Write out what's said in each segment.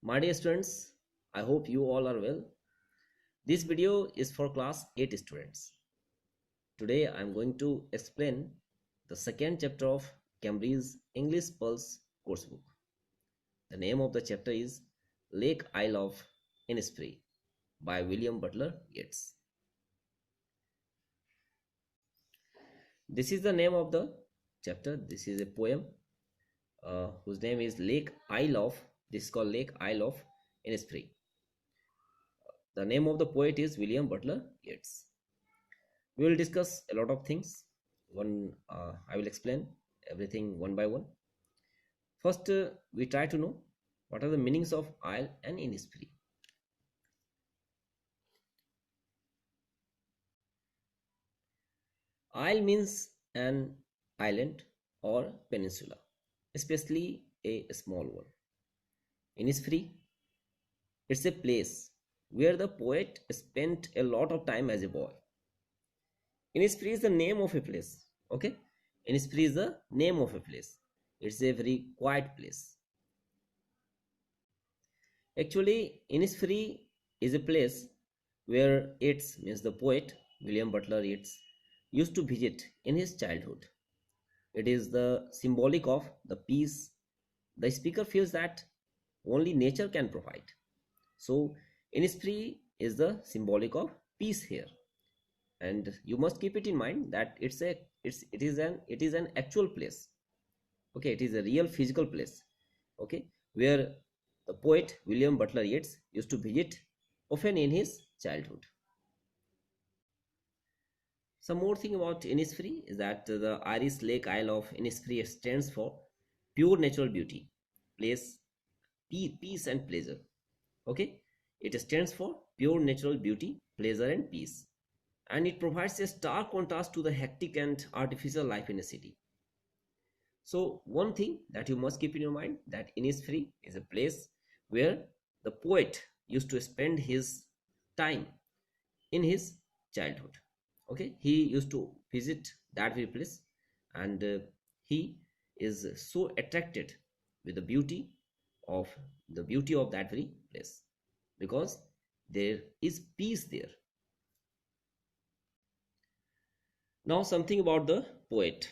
My dear students, I hope you all are well. This video is for class 8 students. Today I am going to explain the second chapter of Cambridge English Pulse coursebook. The name of the chapter is Lake Isle of Innisfree by William Butler Yeats. This is the name of the chapter. This is a poem whose name is Lake Isle of. This is called Lake Isle of Innisfree. The name of the poet is William Butler Yeats. We will discuss a lot of things. I will explain everything one by one. First, we try to know what are the meanings of isle and Innisfree. Isle means an island or peninsula, especially a small one. Innisfree, it's a place where the poet spent a lot of time as a boy. Innisfree is the name of a place. Okay, Innisfree is the name of a place. It's a very quiet place. Actually, Innisfree is a place where Yeats, means the poet William Butler Yeats, used to visit in his childhood. It is the symbolic of the peace the speaker feels that only nature can provide. So Innisfree is the symbolic of peace here, and you must keep it in mind that it is an actual place. Okay, it is a real physical place. Okay, where the poet William Butler Yeats used to visit often in his childhood. Some more thing about Innisfree is that the Irish Lake Isle of Innisfree stands for pure natural beauty, place, peace and pleasure. Okay, it stands for pure natural beauty, pleasure and peace, and it provides a stark contrast to the hectic and artificial life in a city. So one thing that you must keep in your mind, that Innisfree is a place where the poet used to spend his time in his childhood. Okay, he used to visit that very place, and he is so attracted with the beauty of that very place, because there is peace there. Now something about the poet.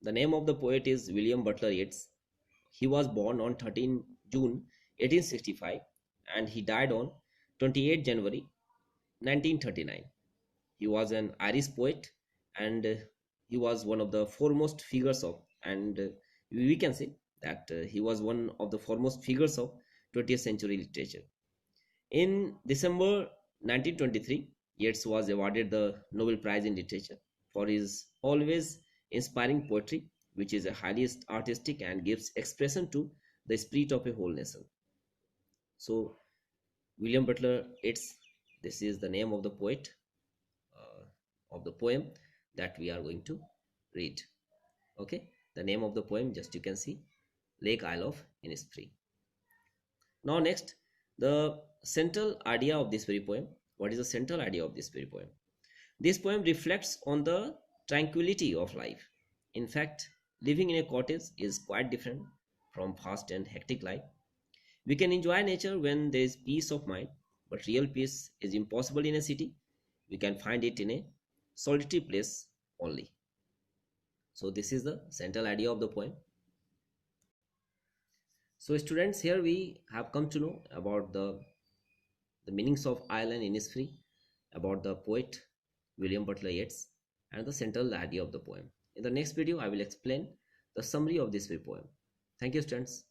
The name of the poet is William Butler Yeats. He was born on 13 June 1865 and he died on 28 January 1939. He was an Irish poet, and he was one of the foremost figures of, and we can say that he was one of the foremost figures of 20th century literature. In December 1923, Yeats was awarded the Nobel Prize in Literature for his always inspiring poetry, which is a highly artistic and gives expression to the spirit of a whole nation. So, William Butler Yeats, this is the name of the poet of the poem that we are going to read. Okay, the name of the poem, just you can see, Lake Isle of Innisfree. Now next, the central idea of this very poem. What is the central idea of this very poem? This poem reflects on the tranquility of life. In fact, living in a cottage is quite different from fast and hectic life. We can enjoy nature when there is peace of mind, but real peace is impossible in a city. We can find it in a solitary place only. So this is the central idea of the poem. So students, here we have come to know about the meanings of isle and Innisfree, about the poet William Butler Yeats, and the central idea of the poem. In the next video, I will explain the summary of this poem. Thank you, students.